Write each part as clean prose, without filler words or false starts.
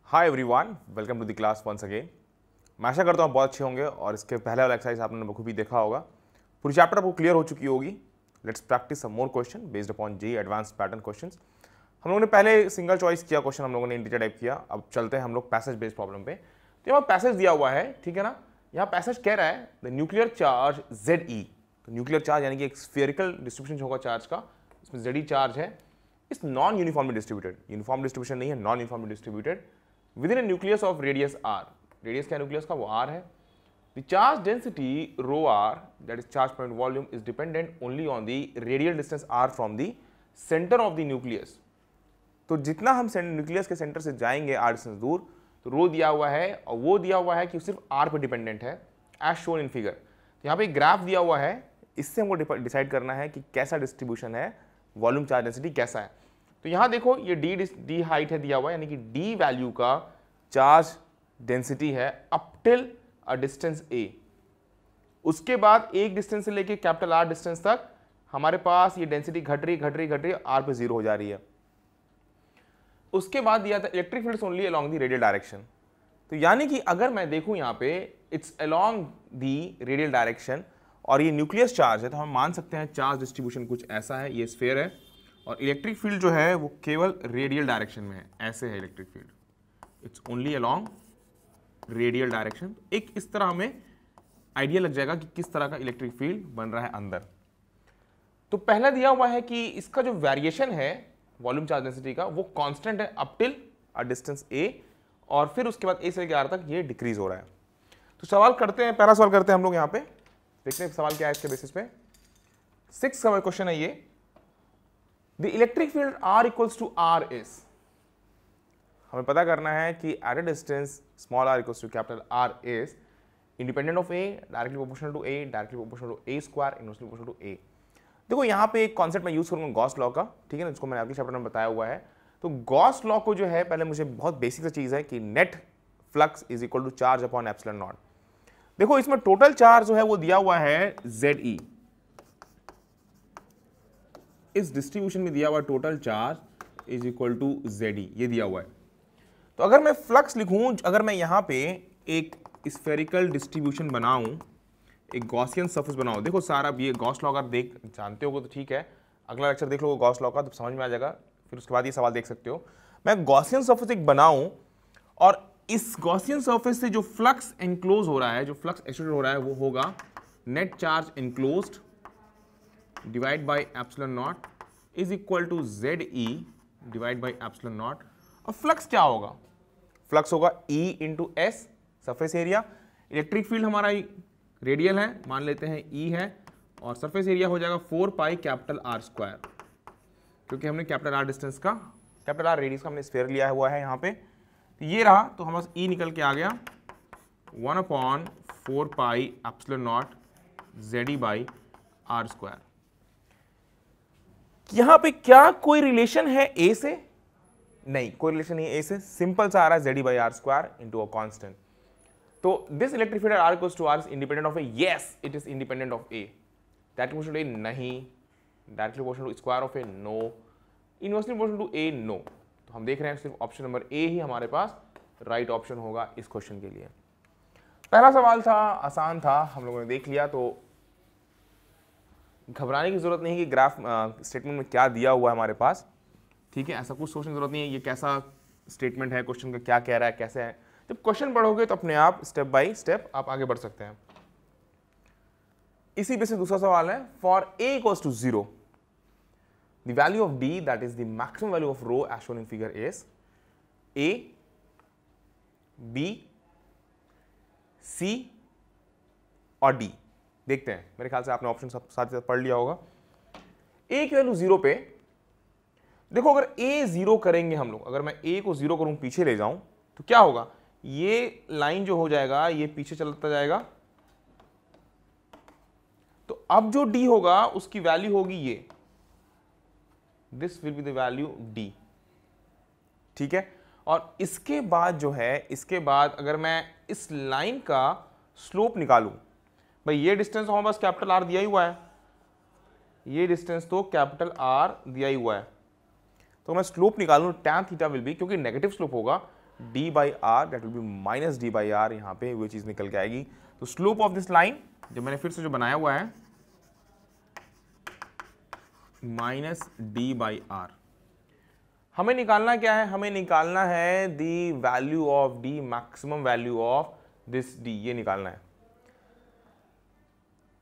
Hi everyone, welcome to the class once again. मैं आशा करता हूँ बहुत अच्छे होंगे और इसके पहले वाला एक्सरसाइज आपने बखूबी देखा होगा। पूरी चैप्टर आपको क्लियर हो चुकी होगी। Let's practise some more question based upon JEE advance pattern questions. हम लोगों ने पहले सिंगल चॉइस किया क्वेश्चन, हम लोगों ने इंटीजर टाइप किया। अब चलते हैं हम लोग पैसेज बेस्ड प्रॉब्लम पे। तो यहाँ पैसेज दिया हुआ है, ठीक है ना। यहाँ पैसेज कह रहा है द न्यूक्लियर चार्ज ZE। तो न्यूक्लियर चार्ज यानी कि एक स्फेरिकल डिस्ट्रीब्यूशन होगा चार्ज का, इसमें ZE चार्ज है। इस non uniformly distributed, uniform distribution नहीं है, non uniformly distributed within a nucleus of radius r। Radius क्या न्यूक्लियस का, वो r है। The charge density rho r, that is charge point volume, is dependent only on the radial distance r from the center of the nucleus। तो जितना हम nucleus के centre से जाएंगे r डिस्टेंस दूर, तो रो दिया हुआ है और वो दिया हुआ है कि सिर्फ r पे डिपेंडेंट है, एज शोन इन फिगर। तो यहाँ पे एक ग्राफ दिया हुआ है, इससे हमको डिसाइड करना है कि कैसा डिस्ट्रीब्यूशन है, वॉल्यूम चार्ज डेंसिटी कैसा है। तो यहाँ देखो ये डी हाइट है दिया हुआ है, यानी कि डी वैल्यू का चार्ज डेंसिटी है अप टिल अ डिस्टेंस ए। उसके बाद एक डिस्टेंस से लेके कैपिटल आर डिस्टेंस तक हमारे पास ये डेंसिटी घट रही आर पे 0 हो जा रही है। उसके बाद दिया था electric field only along the radial direction. तो यानी कि अगर मैं देखूं यहाँ पे it's along the radial direction और ये न्यूक्लियस चार्ज है, तो हम मान सकते हैं चार्ज डिस्ट्रीब्यूशन कुछ ऐसा है, ये स्फीयर है और इलेक्ट्रिक फील्ड जो है वो केवल रेडियल डायरेक्शन में है, ऐसे है electric field, it's only along radial direction. एक इस तरह हमें आइडिया लग जाएगा कि किस तरह का इलेक्ट्रिक फील्ड बन रहा है अंदर। तो पहला दिया हुआ है कि इसका जो वेरिएशन है वॉल्यूम चार्ज डेंसिटी का, वो कांस्टेंट है अप टिल अ डिस्टेंस ए, और फिर उसके बाद ए से लेकर आर तक ये डिक्रीज हो रहा है। तो सवाल करते हैं, पहला सवाल करते हैं हम लोग। यहाँ पे देखते हैं सवाल क्या है इसके बेसिस पे। 6 का क्वेश्चन है ये। The electric field R equals to R is, हमें पता करना है कि at a distance small r equals to capital R is independent of A, directly proportional to A, directly proportional to A square, inversely proportional to A। देखो यहाँ पे एक concept मैं यूज करूंगा गॉस लॉ का, ठीक है ना, जिसको मैंने अगले चैप्टर में बताया हुआ है। तो गॉस लॉ को जो है, पहले मुझे बहुत बेसिक सा चीज है कि net flux is equal to charge upon epsilon naught. देखो इसमें टोटल चार्ज जो है वो दिया हुआ है ZE, इस डिस्ट्रीब्यूशन में दिया हुआ total charge is equal to ZE, ये दिया हुआ है। तो अगर मैं फ्लक्स लिखूं, अगर मैं यहां पे एक स्फेरिकल डिस्ट्रीब्यूशन बनाऊं, एक गॉसियन सरफेस बनाऊं, देखो सारा ये गॉस लॉ अगर देख जानते हो तो ठीक है, अगला लेक्चर देख लो गॉस लॉ का तो समझ में आ जाएगा, फिर उसके बाद ये सवाल देख सकते हो। मैं गॉसियन सरफेस एक बनाऊं और इस गॉसियन सरफेस से जो फ्लक्स एनक्लोज हो रहा है, जो फ्लक्स एक्सट्रूड हो रहा है, वो होगा net charge enclosed divide by epsilon naught is equal to ZE divide by epsilon naught. और फ्लक्स क्या होगा? फ्लक्स होगा E into S, surface area. Electric field हमारा रेडियल है, मान लेते हैं E है, और सरफेस एरिया हो जाएगा 4 पाई कैपिटल R स्क्वायर, क्योंकि हमने कैपिटल R डिस्टेंस का, कैपिटल R रेडियस का हमने स्फीयर लिया हुआ है यहाँ पे। तो ये रहा, तो हमारे पास E निकल के आ गया 1/4 पाई epsilon not ZE by R square. यहां पे क्या कोई रिलेशन है ए से? नहीं, कोई रिलेशन नहीं है ए से, सिंपल सा आ रहा है ZE by R square into a constant. तो this electric field R equals to R is independent of a, yes it is independent of a. Directly proportional to a नहीं, directly proportional to square of a no, inversely proportional to a no. तो हम देख रहे हैं सिर्फ option number A ही हमारे पास right option होगा इस क्वेश्चन के लिए। पहला सवाल था, आसान था, हम लोगों ने देख लिया, तो घबराने की जरूरत नहीं है कि ग्राफ स्टेटमेंट में क्या दिया हुआ है हमारे पास, ठीक है, ऐसा कुछ सोचने की जरूरत नहीं है ये कैसा स्टेटमेंट है, क्वेश्चन का क्या कह रहा है, कैसे है। जब क्वेश्चन पढ़ोगे तो अपने आप स्टेप बाय स्टेप आप आगे बढ़ सकते हैं। इसी बेस में दूसरा सवाल है, for A equals to 0 the value of D that is the maximum value of rho as shown in figure is A, B, C और D। देखते हैं, मेरे ख्याल से आपने ऑप्शन साथ साथ पढ़ लिया होगा। A की वैल्यू 0 पे, देखो अगर A 0 करेंगे हम लोग, अगर मैं A को 0 करूं, पीछे ले जाऊं, तो क्या होगा, ये लाइन जो हो जाएगा ये पीछे चलता जाएगा, तो अब जो D होगा उसकी वैल्यू होगी ये, this will be the value D, ठीक है। और इसके बाद जो है, इसके बाद अगर मैं इस लाइन का स्लोप निकालूं, भाई ये डिस्टेंस तो हमारे पास कैपिटल R दिया ही हुआ है, ये डिस्टेंस तो कैपिटल R दिया ही हुआ है, तो मैं स्लोप निकालूं tan थीटा विल बी, क्योंकि नेगेटिव स्लोप होगा, D by R, that will be minus D by R, यहाँ पे वो चीज़ निकल के आएगी। तो स्लोप ऑफ दिस लाइन जो मैंने फिर से जो बनाया हुआ है माइनस डी बाई आर। हमें निकालना क्या है, हमें निकालना है the value of D, maximum value of this D, ये निकालना है।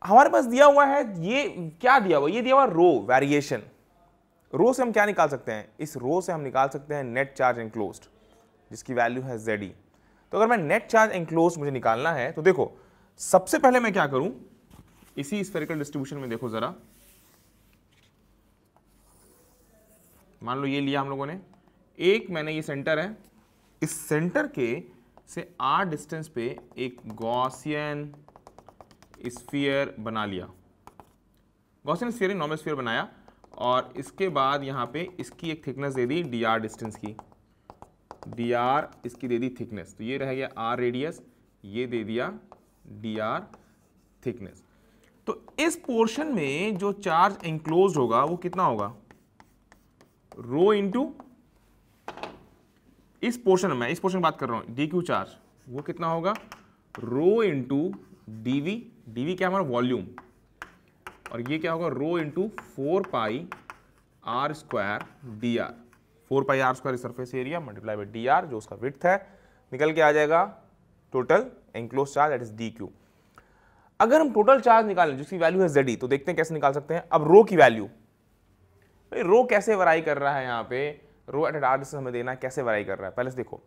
हमारे पास दिया हुआ है, ये क्या दिया हुआ, ये दिया हुआ रो वेरिएशन। रो से हम क्या निकाल सकते हैं, इस रो से हम निकाल सकते हैं नेट चार्ज एनक्लोज्ड, जिसकी वैल्यू है ZE। तो अगर मैं नेट चार्ज एनक्लोज्ड मुझे निकालना है तो देखो सबसे पहले मैं क्या करूं, इसी स्फेरिकल डिस्ट्रीब्यूशन में देखो जरा, मान लो ये लिया हम लोगों ने, एक मैंने ये सेंटर है, इस सेंटर के से r डिस्टेंस पे एक गॉसियन स्फीयर बना लिया, गॉसियन स्फीयर नॉर्मल स्फीयर बनाया, और इसके बाद यहाँ पे इसकी एक थिकनेस दे दी dr डिस्टेंस की, dr इसकी दे दी थिकनेस, तो ये रह गया r रेडियस, ये दे दिया dr थिकनेस। तो इस पोर्शन में जो चार्ज एनक्लोज्ड होगा वो कितना होगा, रो इंटू, इस पोर्शन में, इस पोर्शन की बात कर रहा हूं, dq चार्ज, वो कितना होगा, रो इंटू dv, dv क्या हमारा वॉल्यूम, और ये क्या होगा, rho into 4 pi R square D R, 4 pi R square surface area multiply by D R, जो उसका विड्थ है, निकल के आ जाएगा total enclose charge, that is DQ। अगर हम टोटल चार्ज निकालें जिसकी वैल्यू है ZE, तो देखते हैं कैसे निकाल सकते हैं। अब रो की वैल्यू, रो कैसे वराई कर रहा है, यहाँ पे रो एट आर डिस्टेंस हमें देना है, कैसे वराई कर रहा है, पहले से देखो,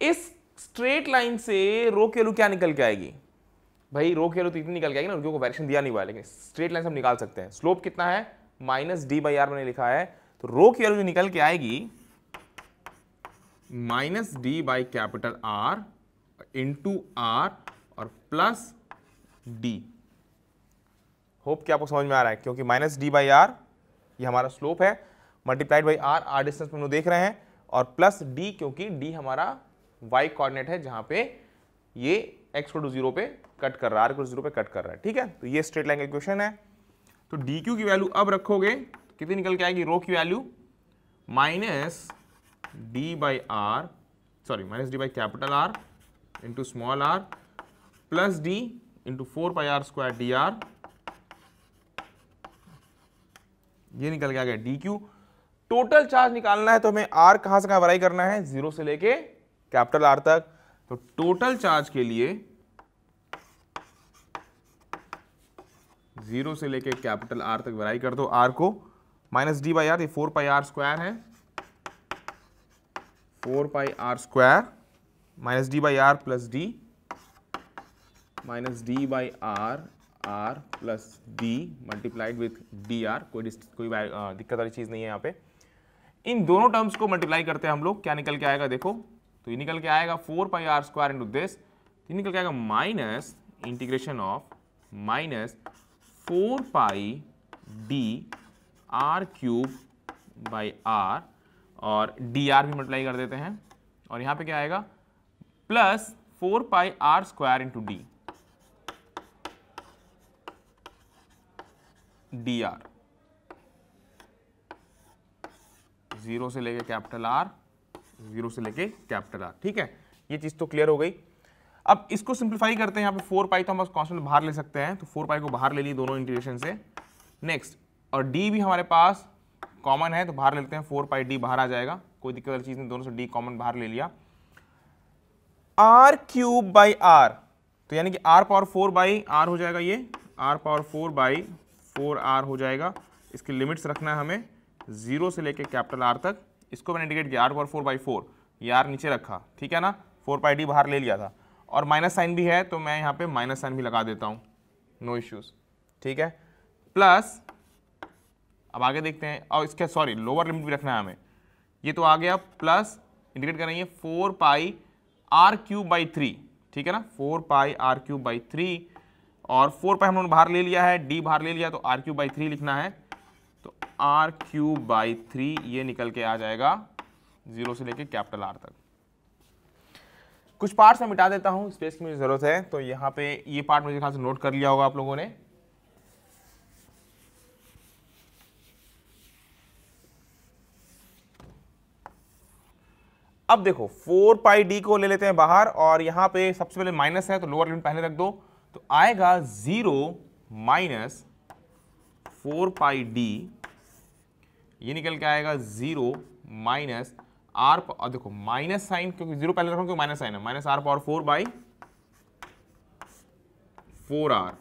इस स्ट्रेट लाइन से रो की वैल्यू क्या निकल के आएगी भाई, रो की वैल्यू तो इतनी निकल के आएगी ना, क्योंकि वेरिएशन दिया नहीं हुआ है, लेकिन स्ट्रेट लाइन से हम निकाल सकते हैं। स्लोप कितना है, माइनस डी बाई आर मैंने लिखा है, तो रो की वैल्यू निकल के आएगी minus D by capital R into R और प्लस डी। होप कि आपको समझ में आ रहा है, क्योंकि माइनस डी बाई आर ये हमारा स्लोप है, multiplied by R, R distance हम लोग देख रहे हैं, और प्लस डी, क्योंकि डी हमारा वाई कोऑर्डिनेट है, जहां पे ये x को 0 पे कट कर रहा है, r को 0 पे कट कर रहा है, ठीक है। तो ये स्ट्रेट लाइन का इक्वेशन है। तो dq की वैल्यू अब रखोगे तो कितनी निकल के आएगी, रो की value minus D by R, sorry minus D by capital R into small R plus D into 4 pi R square D R, ये निकल के आ गया dq। टोटल चार्ज निकालना है तो हमें r कहां से कहां वराई करना है, 0 से लेके कैपिटल R तक। तो टोटल चार्ज के लिए 0 से लेके कैपिटल R तक वराई कर दो, R को माइनस डी बाई आर, ये 4 पाई आर स्क्वायर है, 4 pi R square minus D by R plus D minus D by R, R plus D multiplied with D R, कोई दिक्कत वाली चीज नहीं है यहाँ पे। इन दोनों टर्म्स को मल्टीप्लाई करते हैं हम लोग, क्या निकल के आएगा देखो, तो ये निकल के आएगा 4 pi R square into this, ये निकल के आएगा minus integration of minus 4 pi D R cube by R, और डी आर भी मल्टीप्लाई कर देते हैं, और यहाँ पे क्या आएगा plus 4 pi R square into D, D R, 0 से लेके कैपिटल आर, 0 से लेके कैपिटल आर, ठीक है। ये चीज तो क्लियर हो गई। अब इसको सिंप्लीफाई करते हैं, यहाँ पे 4 पाई तो हम बस कांस्टेंट बाहर ले सकते हैं, तो 4 पाई को बाहर ले लिए दोनों इंटीग्रेशन से। नेक्स्ट, और डी भी हमारे पास कॉमन है तो बाहर ले लेते हैं, 4 पाई डी बाहर आ जाएगा, कोई दिक्कत वाली चीज नहीं, दोनों से डी कॉमन बाहर ले लिया। आर क्यूब बाई आर, तो यानी कि आर पावर 4 बाई आर हो जाएगा, ये आर पावर 4 बाई 4 आर हो जाएगा। इसकी लिमिट्स रखना है हमें 0 से लेके कैपिटल आर तक। इसको मैंने इंडिकेट किया, आर पावर 4 बाई 4, ये आर नीचे रखा, ठीक है ना, 4 पाई डी बाहर ले लिया था, और माइनस साइन भी है तो मैं यहाँ पे माइनस साइन भी लगा देता हूँ, नो इश्यूज, ठीक है। प्लस अब आगे देखते हैं, और इसके सॉरी लोअर लिमिट भी रखना है हमें, ये तो आ गया, प्लस इंडिकेट कर रही है 4 पाई आर क्यूब बाई 3, ठीक है ना, 4 पाई आर क्यूब बाई 3, और 4 पाई हम लोगों ने बाहर ले लिया है, डी बाहर ले लिया, तो आर क्यूब बाई 3 लिखना है, तो आर क्यूब बाई 3 ये निकल के आ जाएगा 0 से लेके कैपिटल आर तक। कुछ पार्ट्स मैं मिटा देता हूं, स्पेस की मुझे जरूरत है, तो यहाँ पे ये पार्ट मुझे ख्याल से नोट कर लिया होगा आप लोगों ने। अब देखो 4 पाई डी को ले लेते हैं बाहर और यहां पे सबसे पहले माइनस है तो लोअर लिमिट पहले रख दो, तो आएगा 0 माइनस 4 पाई डी, ये निकल के आएगा 0 माइनस आर, और देखो माइनस साइन क्योंकि 0 पहले रखो क्योंकि माइनस साइन है, minus R power 4 by 4r,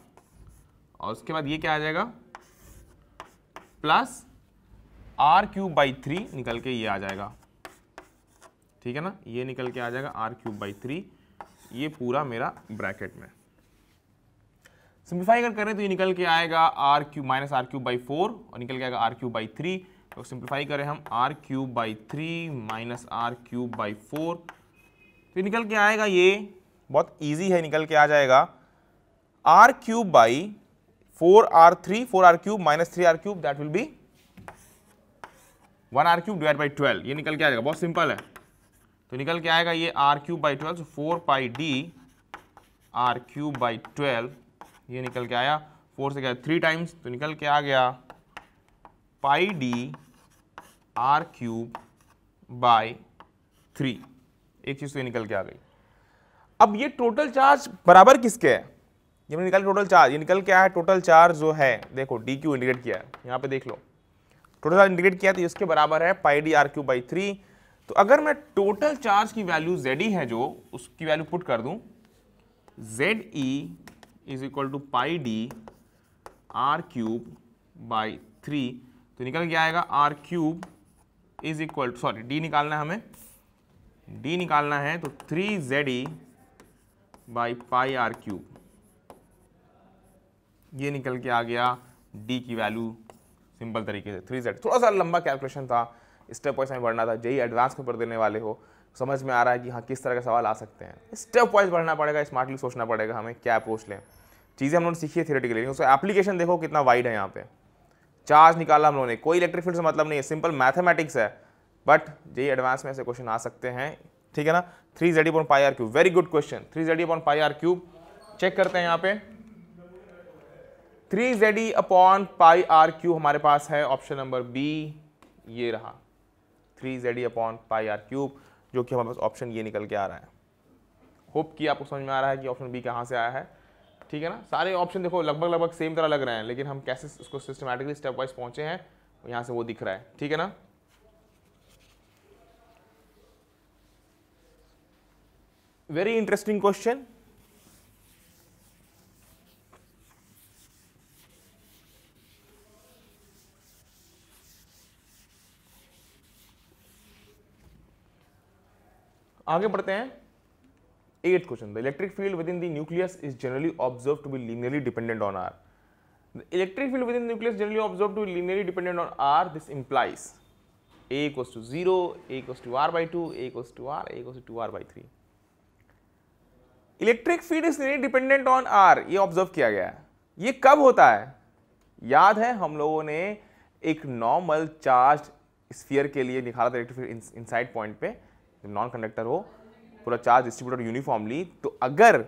और उसके बाद ये क्या आ जाएगा प्लस आर क्यूब बाई 3 निकल के ये आ जाएगा, ठीक है ना, ये निकल के आ जाएगा आर क्यूब बाई 3, ये पूरा मेरा ब्रैकेट में। सिंप्लीफाई अगर करें तो ये निकल के आएगा R cube minus R cube by 4 और निकल के आएगा आर क्यूब बाई 3, तो सिंप्लीफाई करें हम R cube by 3 minus R cube by 4, तो निकल के आएगा, ये बहुत इजी है, निकल के आ जाएगा R cube by 4r3 4r cube minus 3r cube, that will be 1r cube divide by 12, ये निकल के आ जाएगा, बहुत सिंपल है, तो निकल के आएगा ये R cube by 12, 4 pi D R cube by 12, ये निकल के आया 4 से क्या 3 टाइम्स, तो निकल के आ गया पाई डी आर क्यूब बाई 3, एक चीज तो ये निकल के आ गई। अब ये टोटल चार्ज बराबर किसके है, ये निकल टोटल चार्ज, ये निकल के आया टोटल चार्ज जो है, देखो डी क्यू इंडिकेट किया है यहाँ पे, देख लो टोटल चार्ज इंडिकेट किया तो इसके बराबर है pi D R cube by 3, तो अगर मैं टोटल चार्ज की वैल्यू जेड ई है जो उसकी वैल्यू पुट कर दूं, Z E is equal to pi D R cube by 3, तो निकल के आएगा R cube is equal to, sorry D निकालना है हमें, डी निकालना है तो 3 Z E by pi R cube, ये निकल के आ गया डी की वैल्यू सिंपल तरीके से 3z। थोड़ा सा लंबा कैलकुलेशन था, स्टेप वाइज में बढ़ना था, जेई एडवांस पेपर देने वाले हो, समझ में आ रहा है कि हाँ किस तरह के सवाल आ सकते हैं, स्टेप वाइज बढ़ना पड़ेगा, स्मार्टली सोचना पड़ेगा हमें क्या अप्रोच लें, चीज़ें हम लोगों ने सीखी है थियोरेटिकली, लेकिन उसका एप्लीकेशन देखो कितना वाइड है, यहाँ पे चार्ज निकाला हम लोगों ने, कोई इलेक्ट्रिक फील्ड से मतलब नहीं है, सिंपल मैथमेटिक्स है, बट जेई एडवांस में ऐसे क्वेश्चन आ सकते हैं, ठीक है ना। 3z upon pi R cube, very good question, 3z upon pi R cube, check करते हैं यहाँ पे 3z upon pi R cube हमारे पास है ऑप्शन नंबर बी, ये रहा 3z upon pi R cube, जो कि हमारे पास ऑप्शन ये निकल के आ रहा है। होप कि आपको समझ में आ रहा है कि ऑप्शन बी कहाँ से आया है, ठीक है ना। सारे ऑप्शन देखो लगभग सेम तरह लग रहे हैं, लेकिन हम कैसे उसको सिस्टमैटिकली स्टेप वाइज पहुंचे हैं यहाँ से वो दिख रहा है, ठीक है ना। वेरी इंटरेस्टिंग क्वेश्चन, आगे बढ़ते हैं। 8th question, the electric field within the nucleus is generally observe to be linearly dependent on R. The electric field within nucleus generally observe to be linearly dependent on R, this implies A equals to 0, A equals to r by 2, A equals to r, A equals to 2r by 3. Electric field is linearly dependent on R, ये observe किया गया है। ये कब होता है, याद है हम लोगों ने एक नॉर्मल चार्ज स्फीयर के लिए निकाला था इलेक्ट्रिक फील्ड इनसाइड पॉइंट पे, नॉन कंडक्टर हो, पूरा चार्ज डिस्ट्रीब्यूटेड यूनिफॉर्मली, तो अगर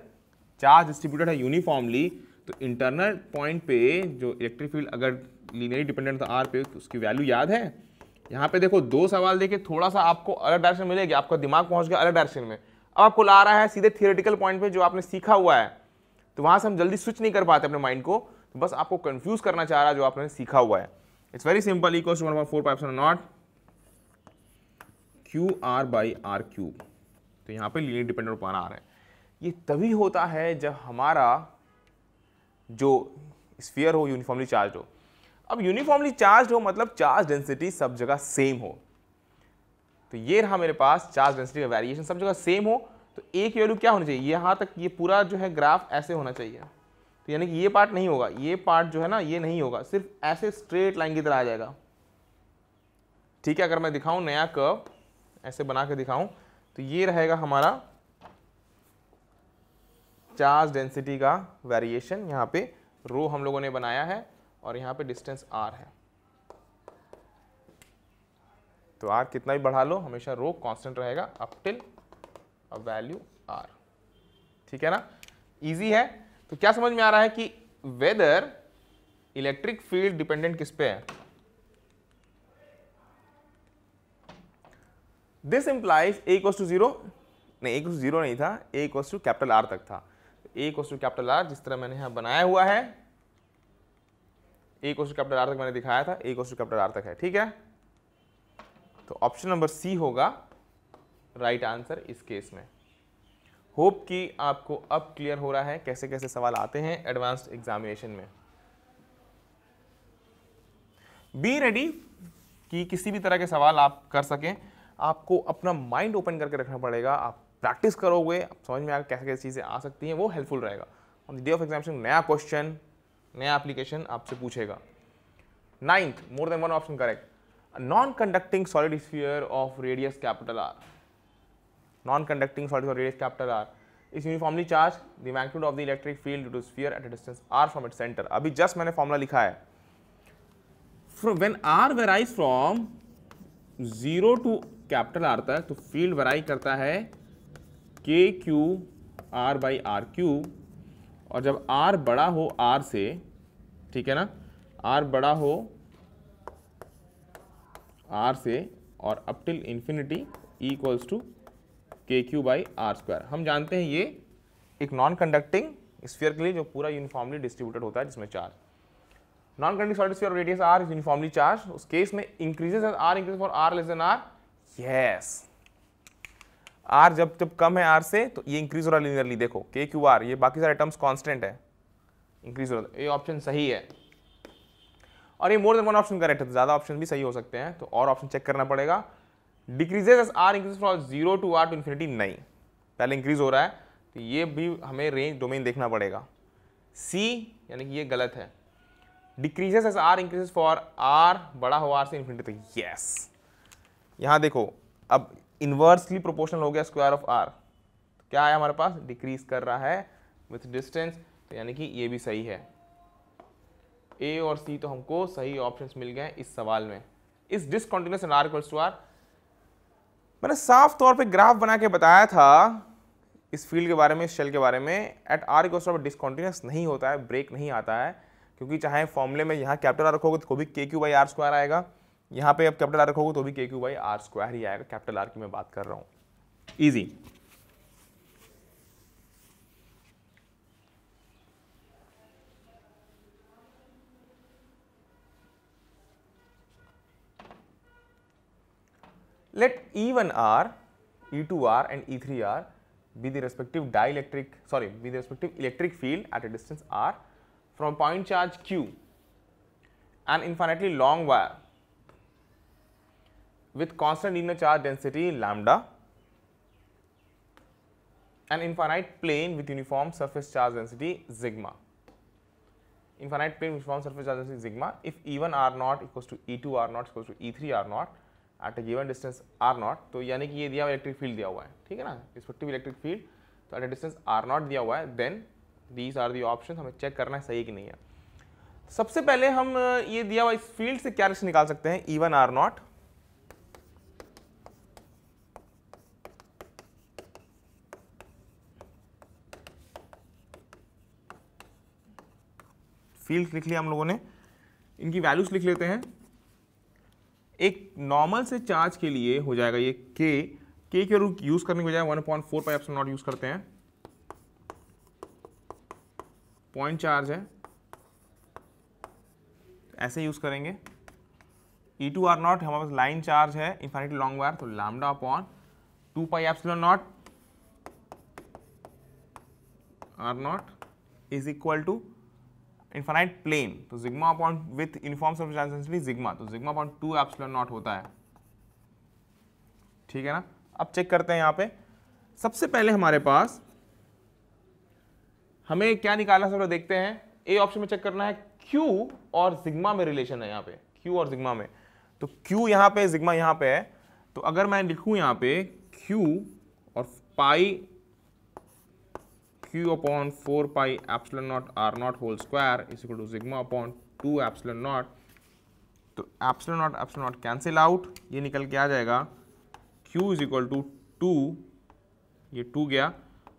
चार्ज डिस्ट्रीब्यूटेड है यूनिफॉर्मली तो इंटरनल पॉइंट पे जो इलेक्ट्रिक फील्ड अगर लीनियरली डिपेंडेंट था आर पे, उसकी वैल्यू याद है। यहाँ पे देखो दो सवाल देखे, थोड़ा सा आपको अलग डायरेक्शन मिलेगी, आपका दिमाग पहुंच गया अलग डायरेक्शन में, अब आपको ला रहा है सीधे थियोरेटिकल पॉइंट पे जो आपने सीखा हुआ है, तो वहां से हम जल्दी स्विच नहीं कर पाते अपने माइंड को, तो बस आपको कंफ्यूज करना चाह रहा है जो आपने सीखा हुआ है। It's very simple, equals to 1/4πε0 QR by R cube, तो यहाँ पे लीनियर डिपेंडेंट अपॉन आर है। ये तभी होता है जब हमारा जो स्फीयर हो यूनिफॉर्मली चार्ज हो। अब यूनिफॉर्मली चार्ज हो मतलब चार्ज डेंसिटी सब जगह सेम हो, तो ये रहा मेरे पास चार्ज डेंसिटी का वेरिएशन सब जगह सेम हो, तो ए की वैल्यू क्या होनी चाहिए, यहाँ तक ये पूरा जो है ग्राफ ऐसे होना चाहिए, तो यानी कि ये पार्ट नहीं होगा, ये पार्ट जो है ना ये नहीं होगा, सिर्फ ऐसे स्ट्रेट लाइन की तरह आ जाएगा, ठीक है। अगर मैं दिखाऊं नया कर्व ऐसे बना के दिखाऊं तो ये रहेगा हमारा चार्ज डेंसिटी का वेरिएशन, यहाँ पे रो हम लोगों ने बनाया है और यहाँ पे डिस्टेंस r है, तो r कितना भी बढ़ा लो हमेशा रो कांस्टेंट रहेगा up till a value r, ठीक है ना, इजी है। तो क्या समझ में आ रहा है कि वेदर इलेक्ट्रिक फील्ड डिपेंडेंट किस पे है, this implies A equals to 0, नहीं ए इक्वल्स टू 0 नहीं था, A equals to capital R तक था। A equals to capital R जिस तरह मैंने यहाँ बनाया हुआ है, A equals to capital R तक मैंने दिखाया था, A equals to capital R तक है, ठीक है। तो ऑप्शन नंबर सी होगा राइट आंसर इस केस में। होप कि आपको अब क्लियर हो रहा है कैसे कैसे सवाल आते हैं एडवांस्ड एग्जामिनेशन में। बी रेडी कि किसी भी तरह के सवाल आप कर सकें, आपको अपना माइंड ओपन करके रखना पड़ेगा। आप प्रैक्टिस करोगे, आप समझ में आएगा कैसे कैसे चीज़ें आ सकती हैं, वो हेल्पफुल रहेगा। On the day of examination नया क्वेश्चन, नया एप्लीकेशन आपसे पूछेगा। 9th, more than one option correct. Non conducting solid sphere of radius capital R, non-conducting solid or radius capital R is uniformly charged. The magnitude of the electric field due to sphere at a distance r from its center. अभी just मैंने formula लिखा है। When r varies from 0 to capital R तक, तो field वेराई करता है k q r by r cube, और जब r बड़ा हो r से, ठीक है ना, r बड़ा हो r से और up till infinity equals to K Q by R square. हम जानते हैं ये एक नॉन कंडक्टिंग स्फीयर के लिए जो पूरा यूनिफॉर्मली डिस्ट्रीब्यूटेड होता है, जिसमें charge, non conducting solid sphere radius R is uniformly charge. उस केस में increases as R increase for R less than R, yes, R जब कम है आर से तो ये इंक्रीज हो रहा है लिनियरली। देखो के क्यू आर, ये बाकी सारे टर्म्स कांस्टेंट है, इंक्रीज हो रहा है। ये ऑप्शन सही है, और ये more than one option correct है, तो ज्यादा ऑप्शन भी सही हो सकते हैं, तो और ऑप्शन चेक करना पड़ेगा। Decreases as R increase from 0 to R to infinity, नहीं, पहले इंक्रीज हो रहा है, तो ये भी हमें रेंज डोमेन देखना पड़ेगा। सी यानी कि ये गलत है। Decreases as R increases for R बड़ा हो आर से इन्फिनिटी तक, यस। यहाँ देखो अब इनवर्सली प्रोपोर्शनल हो गया स्क्वायर ऑफ आर, तो क्या आया हमारे पास, डिक्रीज कर रहा है विथ डिस्टेंस, तो यानी कि ये भी सही है। ए और सी तो हमको सही ऑप्शंस मिल गए इस सवाल में। इस discontinuous and R equals to R, मैंने साफ तौर पे ग्राफ बना के बताया था इस फील्ड के बारे में, इस शेल के बारे में। At R equals to discontinuous नहीं होता है, ब्रेक नहीं आता है, क्योंकि चाहे फॉर्मूले में यहाँ कैपिटल आर रखोगे तो भी के क्यू बाई आर स्क्वायर आएगा, यहाँ पे अब कैपिटल आर रखोगे तो भी के क्यू बाई आर स्क्वायर ही आएगा। कैपिटल आर की मैं बात कर रहा हूँ, easy. Let E1R, E2R and E3R be the respective electric field at a distance r from a point charge q, an infinitely long wire with constant linear charge density lambda, an infinite plane with uniform surface charge density sigma. Infinite plane with uniform surface charge density sigma. If E1R0 equals to E2R0 equals to E3R0 at a given distance R naught, तो यानी कि ये दिया हुआ electric field दिया हुआ है, ठीक है ना, रिस्पेक्टिव इलेक्ट्रिक फील्ड, तो at a distance R naught दिया हुआ है, then these are the option, हमें चेक करना है सही कि नहीं है। सबसे पहले हम ये दिया हुआ इस फील्ड से क्या रिलेशन निकाल सकते हैं, E1R0 फील्ड लिख लिया हम लोगों ने, इनकी वैल्यूज लिख लेते हैं। एक नॉर्मल से चार्ज के लिए हो जाएगा ये के रूट यूज करने के बजाय 1/4 पाई एप्सिलॉन नॉट यूज करते हैं, पॉइंट चार्ज है, ऐसे यूज करेंगे। E2R0 हमारे पास लाइन चार्ज है, इन्फिनिटी लॉन्ग वायर, तो lambda upon 2 pi epsilon naught R0 is equal to infinite plane, तो sigma upon with uniform surface charge density sigma, तो सिग्मा अपॉन 2 एप्सिलॉन नॉट होता है, ठीक है ना। अब चेक करते हैं यहाँ पे, सबसे पहले हमारे पास हमें क्या निकालना है, देखते हैं। ए ऑप्शन में चेक करना है Q और सिग्मा में रिलेशन है, यहाँ पे Q और सिग्मा में, तो Q यहाँ पे, सिग्मा यहाँ पे है, तो अगर मैं लिखूँ यहाँ पे Q और pi Q upon 4 pi epsilon naught R0 whole square is equal to sigma upon 2 epsilon naught, तो एप्सिलॉन नॉट कैंसिल आउट, ये निकल के आ जाएगा Q इज इक्वल टू 2, ये 2 गया,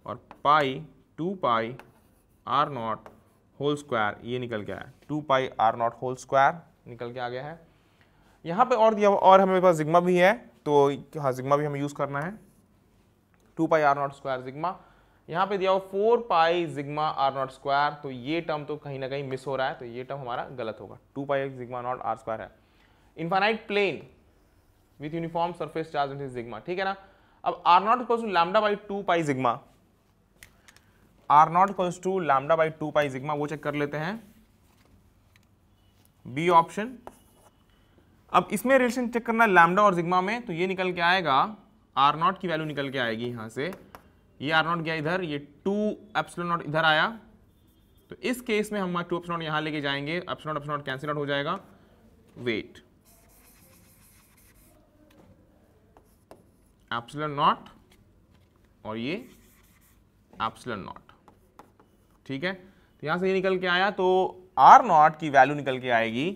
और पाई 2 पाई R0 होल स्क्वायर, ये निकल के आया 2 पाई R0 होल स्क्वायर निकल के आ गया है। यहाँ पे और दिया और हमें पास सिग्मा भी है, तो हाँ सिग्मा भी हमें यूज़ करना है, 2 pi R naught square sigma. यहाँ पे दिया हो 4 pi sigma R naught square, तो ये टर्म तो कहीं ना कहीं मिस हो रहा है, तो ये टर्म हमारा गलत होगा, 2 pi sigma naught R square है। Infinite plane with uniform surface charge into sigma, ठीक है ना। अब R naught equals to lambda by 2 pi sigma, R naught equals to lambda by 2 pi sigma, वो चेक कर लेते हैं, बी ऑप्शन। अब इसमें रिलेशन चेक करना है लैम्डा और सिग्मा में, तो ये निकल के आएगा आर नॉट की वैल्यू निकल के आएगी यहाँ से, ये आर नॉट गया इधर, ये 2 एप्सिलॉन नॉट इधर आया, तो इस केस में हम 2 एप्सिलॉन नॉट यहाँ लेके जाएंगे, एप्सिलॉन नॉट कैंसिल आउट हो जाएगा, वेट एप्सिलॉन नॉट और ये एप्सिलॉन नॉट, ठीक है। तो यहाँ से ये निकल के आया, तो आर नॉट की वैल्यू निकल के आएगी,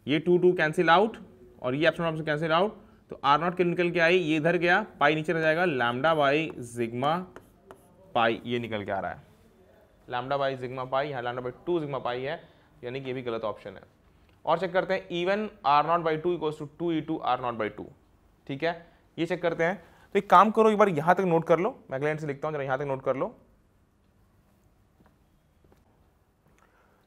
ये 2 कैंसिल आउट और ये एप्सिलॉन नॉट से कैंसिल आउट, तो आर नॉट के निकल के आई, ये इधर गया, पाई नीचे रह जाएगा, लैम्डा बाई सिग्मा पाई, ये निकल के आ रहा है लैम्डा बाई सिग्मा पाई, यहाँ लैम्डा बाई 2 सिग्मा पाई है, यानी कि ये भी गलत ऑप्शन है। और चेक करते हैं even R naught by 2 equals to 2 E2 R naught by 2, ठीक है, ये चेक करते हैं। तो एक काम करो, एक बार यहाँ तक नोट कर लो, मैं अगले से लिखता हूँ, जरा यहाँ तक नोट कर लो।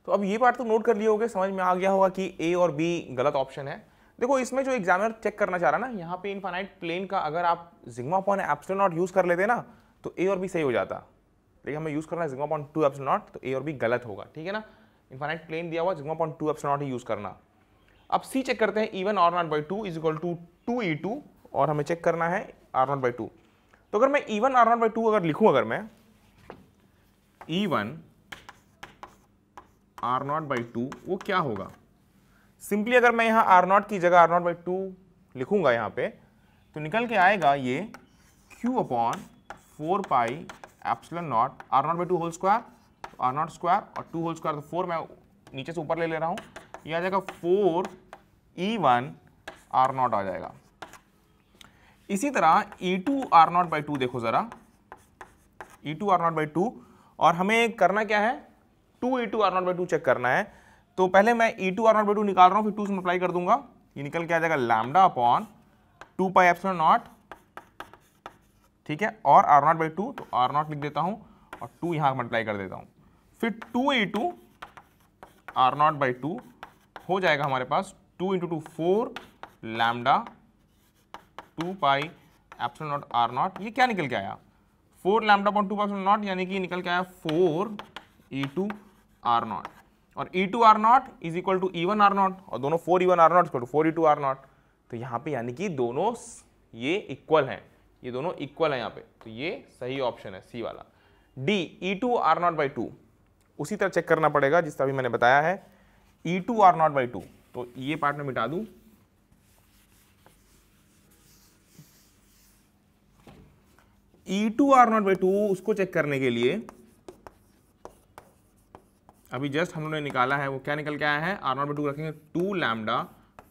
तो अब ये पार्ट तो नोट कर लिए होगे, समझ में आ गया होगा कि ए और बी गलत ऑप्शन है। देखो इसमें जो एग्जामिनर चेक करना चाह रहा है ना, यहाँ पे इनफाइनाइट प्लेन का अगर आप sigma upon epsilon not use कर लेते ना, तो ए और बी सही हो जाता, लेकिन हमें यूज करना है सिग्मा अपॉन 2 एप्सिलॉन नॉट, तो ए और बी गलत होगा, ठीक है ना। इनफाइनाइट प्लेन दिया हुआ, सिग्मा अपॉन 2 एप्सिलॉन नॉट ही यूज करना। अब सी चेक करते हैं, even R naught by 2 is equal to 2 E2 और हमें चेक करना है आर नॉट बाई 2। तो अगर मैं इवन आर नॉट बाई 2 अगर लिखूं, अगर मैं इवन आर नॉट बाई 2, वो क्या होगा, सिंपली अगर मैं यहाँ आर नॉट की जगह आर नॉट बाई 2 लिखूंगा यहाँ पे, तो निकल के आएगा ये Q upon 4 pi epsilon naught R naught by 2 whole square, R naught square और 2 होल स्क्वायर, तो 4 मैं नीचे से ऊपर ले रहा हूँ, ये आ जाएगा 4 E1 आर नॉट आ जाएगा। इसी तरह E2 आर नॉट बाई 2 देखो जरा, E2 आर नॉट बाई 2, और हमें करना क्या है, 2 E2 R naught by 2 check करना है। तो पहले मैं E2 आर नॉट बाई 2 निकाल रहा हूँ, फिर 2 से मल्टीप्लाई कर दूंगा, ये निकल के आ जाएगा lambda upon 2 pi epsilon not, ठीक है, और आर नॉट बाई 2, तो आर नॉट लिख देता हूँ और 2 यहाँ मल्टीप्लाई कर देता हूँ, फिर 2 E2 आर नॉट बाई 2 हो जाएगा हमारे पास 2 × 2 4 lambda 2 pi epsilon naught R naught, ये क्या निकल के आया 4 lambda upon 2 pi epsilon naught, यानी कि निकल के आया 4 E2 आर नॉट, और E2 R naught is equal to E1 R naught, और दोनों 4 E1 R naught equal to 4 E2 R naught, तो यहाँ पे यानी कि दोनों ये इक्वल हैं, ये दोनों इक्वल हैं यहाँ पे, तो ये सही ऑप्शन है सी वाला। D E2 R naught by 2 उसी तरह चेक करना पड़ेगा जिस तरह अभी मैंने बताया है, E2 आर नॉट बाई 2, तो ये पार्ट में मिटा दूं, E2 आर नॉट बाई 2 उसको चेक करने के लिए अभी जस्ट हम लोगों ने निकाला है, वो क्या निकल के आया है, आर नॉट बाई 2 रखेंगे 2 lambda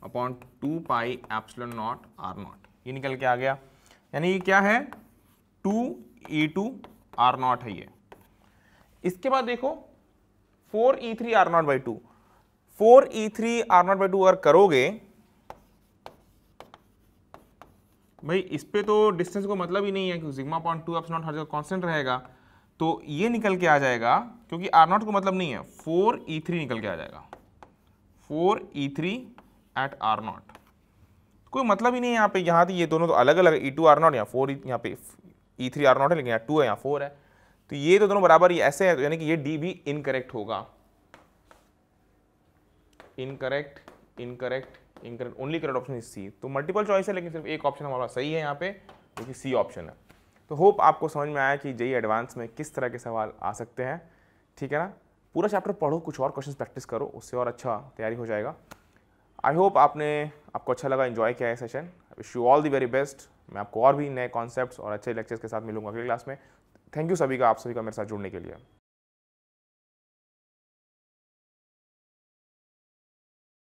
upon 2 pi epsilon naught R naught, ये निकल के आ गया, यानी ये क्या है 2 E2 आर नॉट है ये। इसके बाद देखो 4 E3 R naught by 2, 4 E3 R naught by 2 अगर करोगे भाई, इस पे तो डिस्टेंस को मतलब ही नहीं है कि sigma upon 2 epsilon not her जगह कांस्टेंट रहेगा, तो ये निकल के आ जाएगा, क्योंकि आर नॉट को मतलब नहीं है, 4 E3 निकल के आ जाएगा, 4 E3 एट आर नॉट, कोई मतलब ही नहीं है यहाँ पे, यहाँ ये दोनों तो अलग अलग है, E2 आर नॉट यहाँ 4 यहाँ पे E3 आर नॉट है, लेकिन यहाँ 2 है यहाँ 4 है, तो ये तो दोनों बराबर ही ऐसे है, तो यानी कि ये डी भी इनकरेक्ट होगा, incorrect incorrect incorrect, only correct option is C. तो मल्टीपल चॉइस है, लेकिन सिर्फ एक ऑप्शन हमारा सही है यहाँ पे, जो कि सी ऑप्शन है। तो होप आपको समझ में आया कि जेईई एडवांस में किस तरह के सवाल आ सकते हैं, ठीक है ना। पूरा चैप्टर पढ़ो, कुछ और क्वेश्चन प्रैक्टिस करो, उससे और अच्छा तैयारी हो जाएगा। आई होप आपको अच्छा लगा, एंजॉय किया है session. Wish you all the very best. मैं आपको और भी नए कॉन्सेप्ट्स और अच्छे लेक्चर्स के साथ मिलूंगा अगली क्लास में। थैंक यू सभी का, आप सभी का मेरे साथ जुड़ने के लिए।